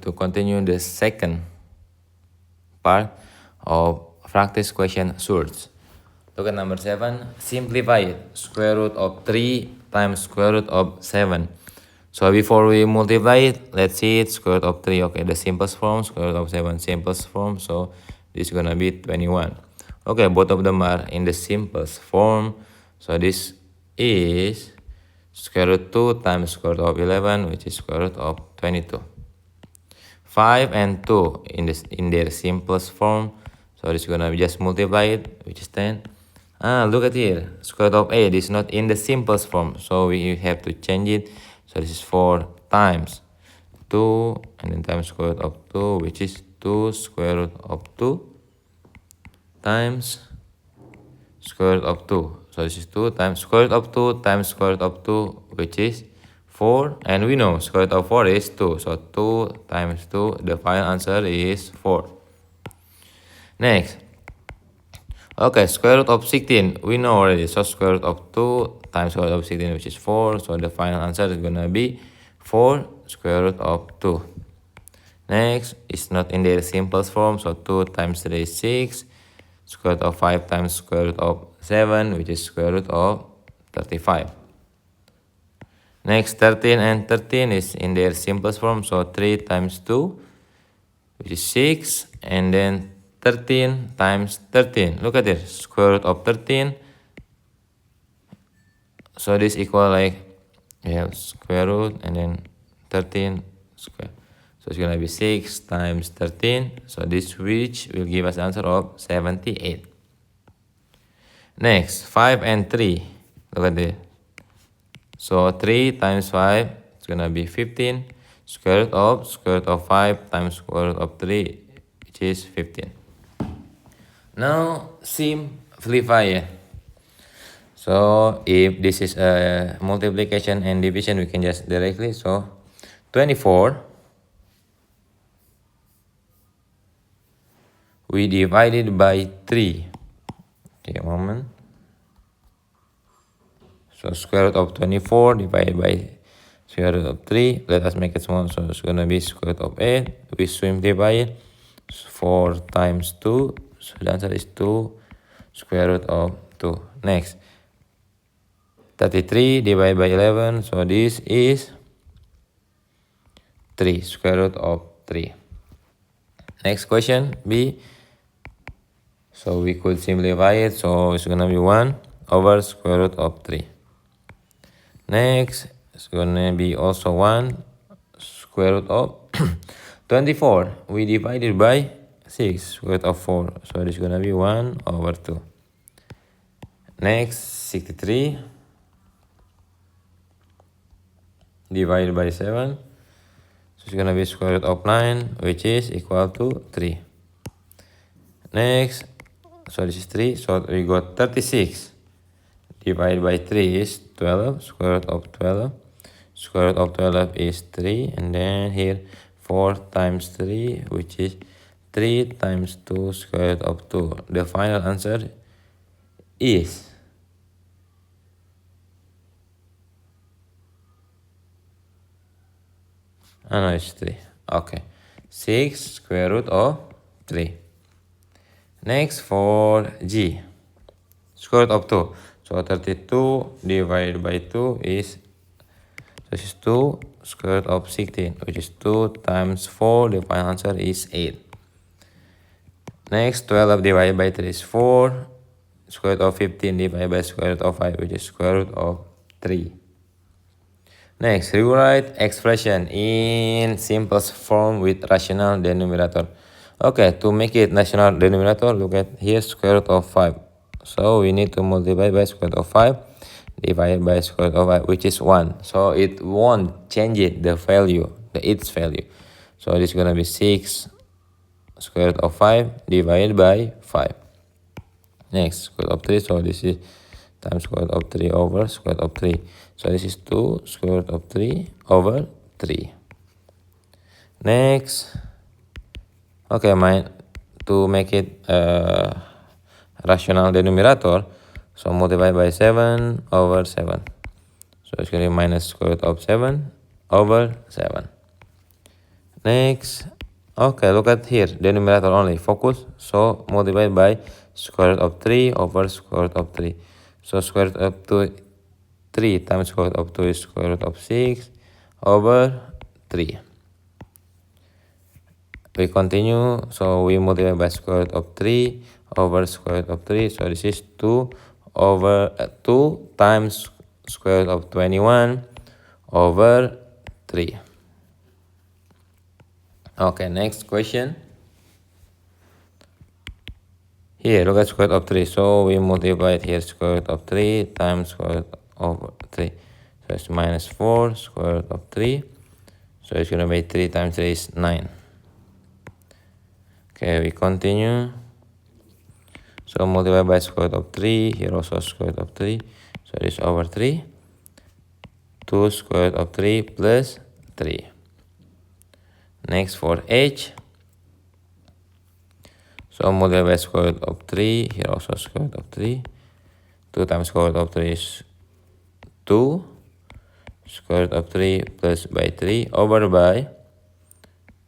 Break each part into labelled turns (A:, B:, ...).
A: To continue the second part of practice question surds. Look at number 7. Simplify it. Square root of 3 times square root of 7. So before we multiply it, let's see it. Square root of 3. Okay, the simplest form. Square root of 7, simplest form. So this is gonna be 21. Okay, both of them are in the simplest form. So this is square root 2 times square root of 11, which is square root of 22. 5 and 2 in their simplest form. So this is gonna be just multiply it, which is 10. Look at here. Square root of 8 is not in the simplest form, so we have to change it. So this is 4 times 2 and then times square root of 2, which is 2 square root of 2 times square root of 2. So this is 2 times square root of 2 times square root of 2, which is 4. And we know square root of 4 is 2. So 2 times 2, the final answer is 4. Next. Okay, square root of 16, we know already. So square root of 2 times square root of 16, which is 4. So the final answer is going to be 4 square root of 2. Next, it's not in the simplest form. So 2 times 3 is 6. Square root of 5 times square root of 7, which is square root of 35. Next, 13 and 13 is in their simplest form. So 3 times 2, which is 6. And then 13 times 13. Look at this. Square root of 13. So this equal like, we have square root and then 13 square. So it's going to be 6 times 13. So this which will give us the answer of 78. Next, 5 and 3. Look at this. So 3 times 5, it's going to be 15. Square root of 5 times square root of 3, which is 15. Now, simplify it. So if this is a multiplication and division, we can just directly. So 24, we divided by 3. Okay, a moment. So square root of 24 divided by square root of 3. Let us make it small. So it's going to be square root of 8. We simplify it. 4 times 2. So the answer is 2 square root of 2. Next. 33 divided by 11. So this is 3 square root of 3. Next question, B. So we could simplify it. So it's going to be 1 over square root of 3. Next, it's going to be also 1 square root of 24. We divided by 6 square root of 4. So it's going to be 1 over 2. Next, 63 divided by 7. So it's going to be square root of 9, which is equal to 3. Next, so this is 3. So we got 36 divided by 3 is 12. Square root of 12. Square root of 12 is 3. And then here 4 times 3, which is 3 times 2 square root of 2. The final answer is no, it's 3. Okay. 6 square root of 3. Next, for G. Square root of 2. So 32 divided by 2 is, this is 2 square root of 16, which is 2 times 4. The final answer is 8. Next, 12 divided by 3 is 4. Square root of 15 divided by square root of 5, which is square root of 3. Next, rewrite expression in simplest form with rational denominator. Okay, to make it rational denominator, look at here, square root of 5. So we need to multiply by square root of 5 divided by square root of 5, which is 1. So it won't change it, the value, its value. So this is going to be 6 square root of 5 divided by 5. Next, square root of 3. So this is times square root of 3 over square root of 3. So this is 2 square root of 3 over 3. Next, okay, to make it rational denominator, so multiply by 7 over 7. So it's going to be minus square root of 7 over 7. Next, okay, look at here, denominator only, focus. So multiply by square root of 3 over square root of 3. So square root of 3 times square root of 2 is square root of 6 over 3. We continue, so we multiply by square root of 3 over square root of 3. So this is 2 over 2 times square root of 21 over 3. Okay, next question. Here, look at square root of 3. So we multiply it here, square root of 3 times square root of 3. So it's minus 4 square root of 3. So it's going to be 3 times 3 is 9. Okay, we continue. So multiply by square root of 3. Here also square root of 3. So it is over 3. 2 square root of 3 plus 3. Next for h. So multiply by square root of 3. Here also square root of 3. 2 times square root of 3 is 2. Square root of 3 plus by 3 over by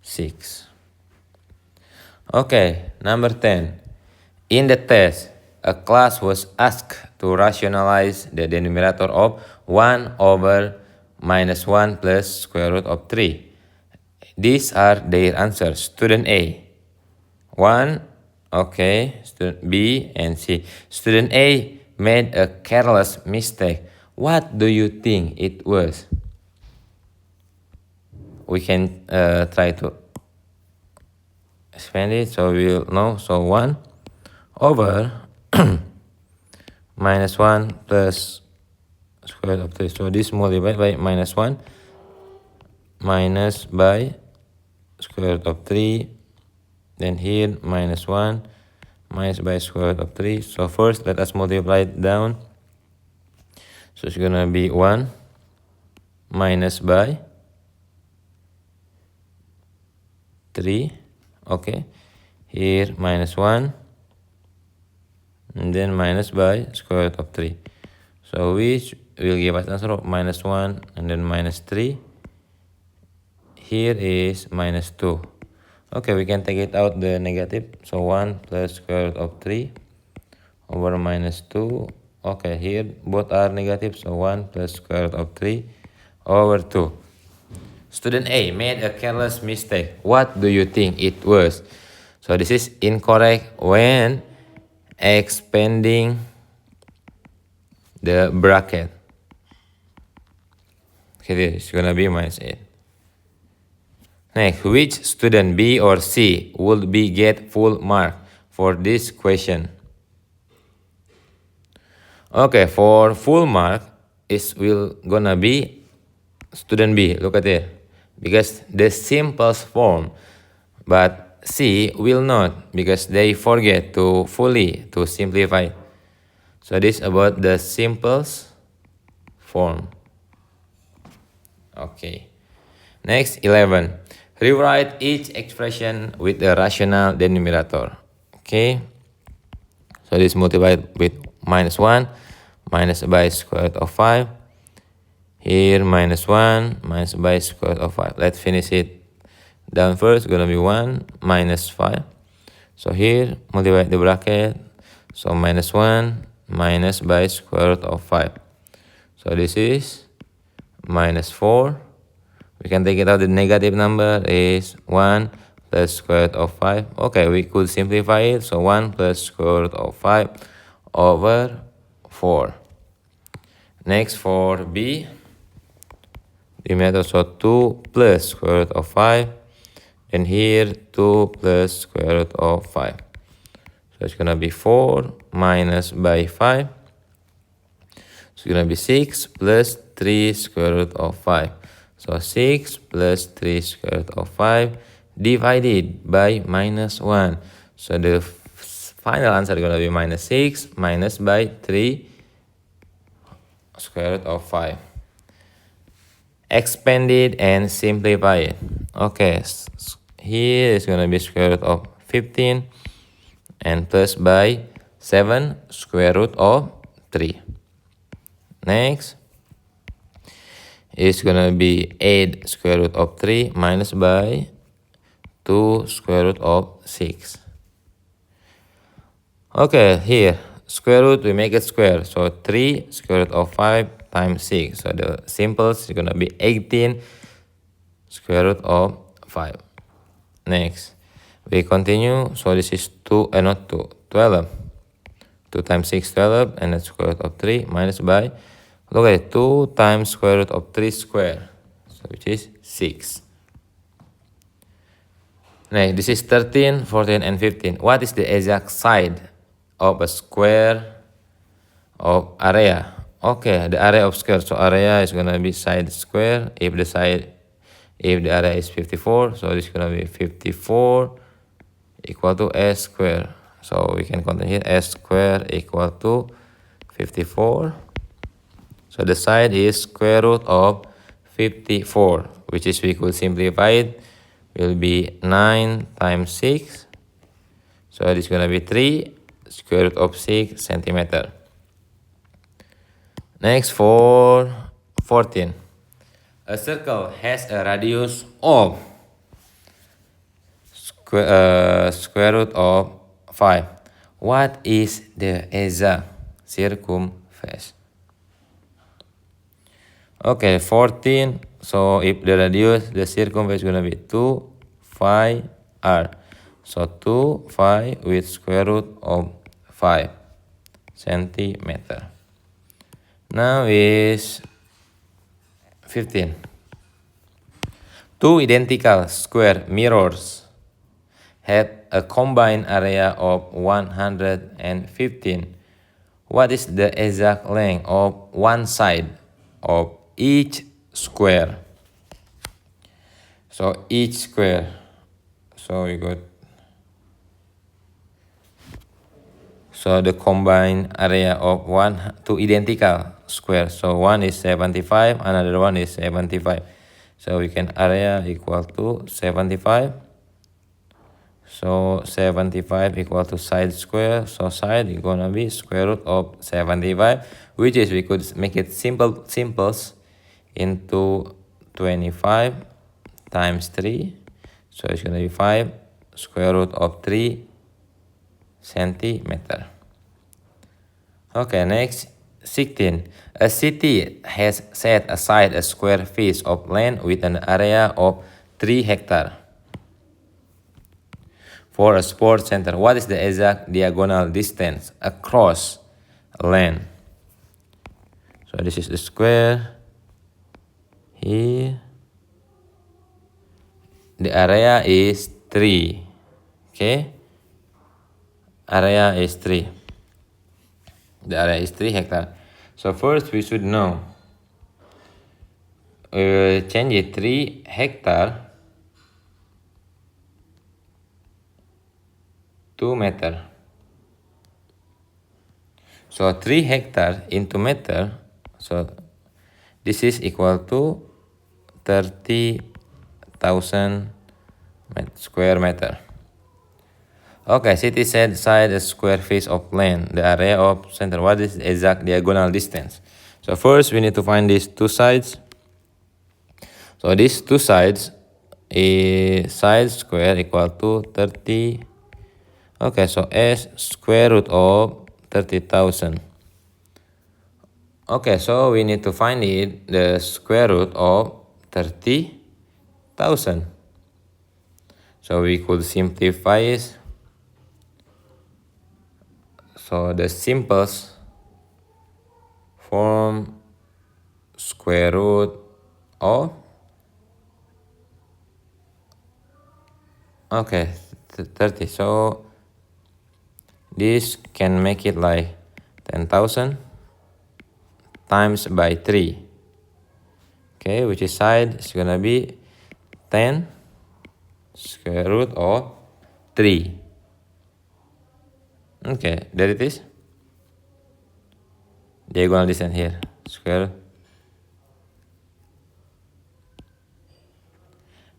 A: 6. Okay, number 10. In the test, a class was asked to rationalize the denominator of 1 over minus 1 plus square root of 3. These are their answers. Student A, 1, okay, student B and C. Student A made a careless mistake. What do you think it was? We can try to expand it so we'll know. So 1 over minus 1 plus square root of 3. So this multiplied by minus 1 minus by square root of 3. Then here minus 1 minus by square root of 3. So first let us multiply it down. So it's gonna be 1 minus by 3. Okay, here minus 1 and then minus by square root of 3. So which will give us answer of minus 1 and then minus 3. Here is minus 2. Okay, we can take it out the negative. So 1 plus square root of 3 over minus 2. Okay, here both are negative. So 1 plus square root of 3 over 2. Student A made a careless mistake. What do you think it was? So this is incorrect when expanding the bracket. Okay, this is gonna be minus 8. Next, which student B or C would be get full mark for this question? Okay, for full mark is will gonna be student B. Look at it, because the simplest form, but C will not because they forget to fully to simplify. So this about the simplest form. Okay. Next, 11. Rewrite each expression with a rational denominator. Okay. So this multiplied with minus 1 minus by square root of 5. Here minus 1 minus by square root of 5. Let's finish it down first. Gonna be 1 minus 5. So here multiply the bracket. So minus 1 minus by square root of 5. So this is minus 4. We can take it out. The negative number is 1 plus square root of 5. Okay, we could simplify it. So 1 plus square root of 5 over 4. Next for B, the method so 2 plus square root of 5. And here 2 plus square root of 5. So it's gonna be 4 minus by 5. So it's gonna be 6 plus 3 square root of 5. So 6 plus 3 square root of 5 divided by minus 1. So the final answer is gonna be minus 6 minus by 3 square root of 5. Expand it and simplify it. Okay, here is gonna be square root of 15 and plus by 7 square root of 3. Next is gonna be 8 square root of 3 minus by 2 square root of 6. Okay, here, square root, we make it square. So 3 square root of 5 times 6. So the simplest is going to be 18 square root of 5. Next, we continue. So this is 2, not 2, 12. 2 times 6, 12, and the square root of 3 minus by, look at it, 2 times square root of 3 square, so which is 6. Next, this is 13, 14, and 15. What is the exact side of a square of area? Okay, the area of square. So area is gonna be side square. If the area is 54, so this is gonna be 54 equal to s square. So we can continue here, s square equal to 54. So the side is square root of 54, which is, we could simplify it, will be 9 times 6. So this is gonna be 3 square root of 6 centimeter. Next, for 14. A circle has a radius of square root of 5. What is the exact circumference? Okay, 14. So if the radius, the circumference is going to be 2 pi r. So 2 pi with square root of 5 centimeter. Now is 15. Two identical square mirrors have a combined area of 115. What is the exact length of one side of each square? So each square, so we got, so the combined area of two identical squares. So one is 75, another one is 75. So we can area equal to 75. So 75 equal to side square. So side is gonna be square root of 75, which is, we could make it simples into 25 times 3. So it's gonna be 5 square root of 3 centimeter. Okay, next, 16. A city has set aside a square piece of land with an area of 3 hectares for a sports center. What is the exact diagonal distance across land? So this is the square. Here, the area is 3. Okay, area is 3. The area is 3 hectares. So first we should know, change it 3 hectares to meter. So 3 hectares into meter, so this is equal to 30,000 square meter. Okay, city set aside a square piece of land, the area of center. What is the exact diagonal distance? So first we need to find these two sides. So these two sides is side square equal to 30. Okay, so s square root of 30,000. Okay, so we need to find it, the square root of 30,000. So we could simplify it. So the simplest form, square root of, okay, 30. So this can make it like 10,000 times by 3. Okay, which is side is gonna be 10 square root of 3. Okay, there it is. Diagonal distance here, square.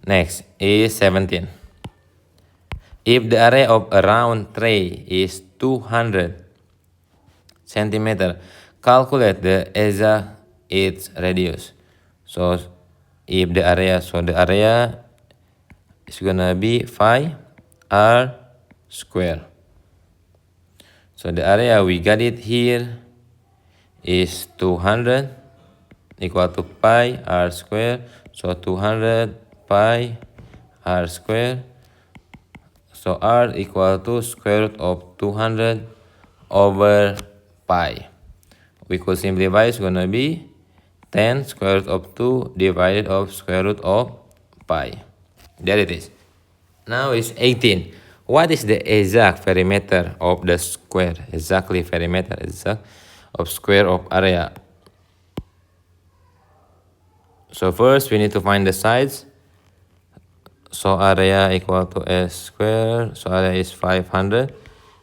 A: Next is 17. If the area of a round tray is 200 centimeter, calculate the exact its radius. So if the area, so the area is gonna be 5r square. So the area we got it here is 200 equal to pi r square. So 200 pi r square. So r equal to square root of 200 over pi. We could simplify, it's gonna be 10 square root of 2 divided of square root of pi. There it is. Now it's 18. What is the exact perimeter of the square? Exactly perimeter exact of square of area. So first we need to find the sides. So area equal to s square. So area is 500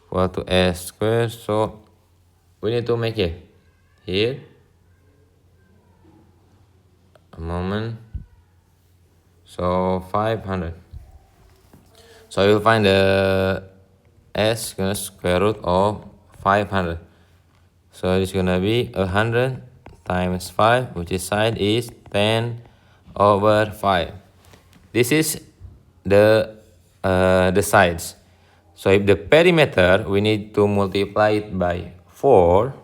A: equal to s square. So we need to make it here. A moment. So 500. So you'll find the s square root of 500. So it's gonna be 100 times 5, which is side is 10 over 5. This is the sides. So if the perimeter, we need to multiply it by 4.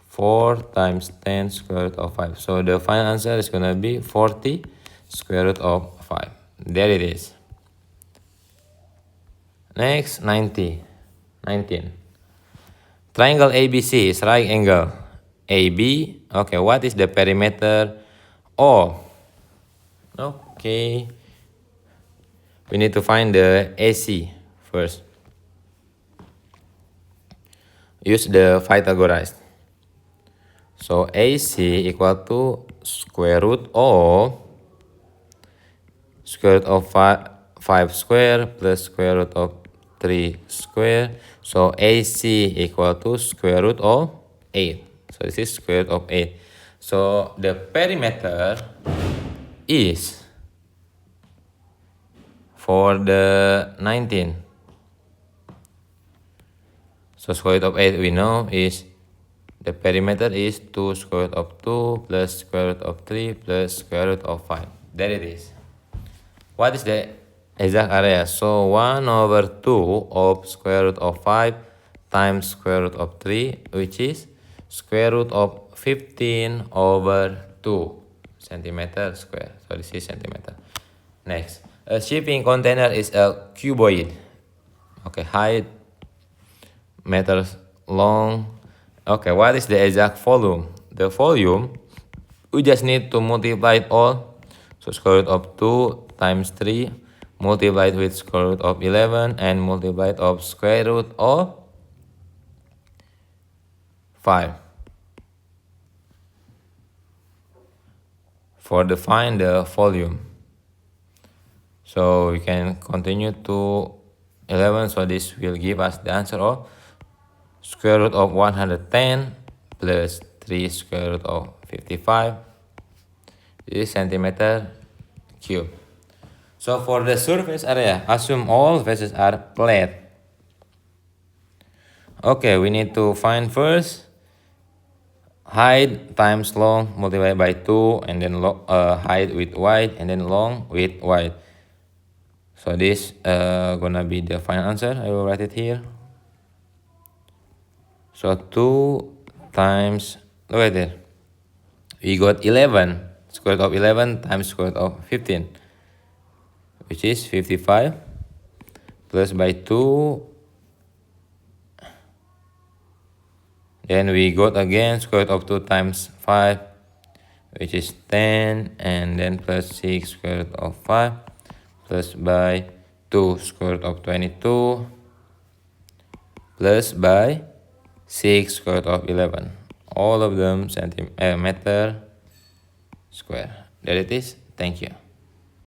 A: 4 times 10 square root of 5. So the final answer is gonna be 40 square root of 5. There it is. Next, 19. Triangle ABC is right angle AB. Okay, what is the perimeter O? Okay. We need to find the AC first. Use the Pythagoras. So AC equal to square root of square root of 5 square plus square root of 3 square. So AC equal to square root of 8. So this is square root of 8. So the perimeter is for the 19. So square root of 8 we know is the perimeter is 2 square root of 2 plus square root of 3 plus square root of 5. There it is. What is the exact area? So 1 over 2 of square root of 5 times square root of 3, which is square root of 15 over 2 centimeter square. So this is centimeter. Next, a shipping container is a cuboid. Okay, height, meters long. Okay, what is the exact volume? The volume, we just need to multiply it all. So square root of 2 times 3 multiplied with square root of 11 and multiplied of square root of 5. For the find the volume. So we can continue to 11. So this will give us the answer of square root of 110 plus 3 square root of 55. This is centimeter cube. So for the surface area, assume all faces are flat. Okay, we need to find first height times long multiplied by 2, and then height with width, and then long with width. So this gonna be the final answer. I will write it here. So 2 times, look at it. We got 11, square root of 11 times square root of 15, which is 55, plus by 2. Then we got again square root of 2 times 5, which is 10, and then plus 6 square root of 5, plus by 2 square root of 22, plus by 6 square root of 11. All of them centimeter square. There it is. Thank you.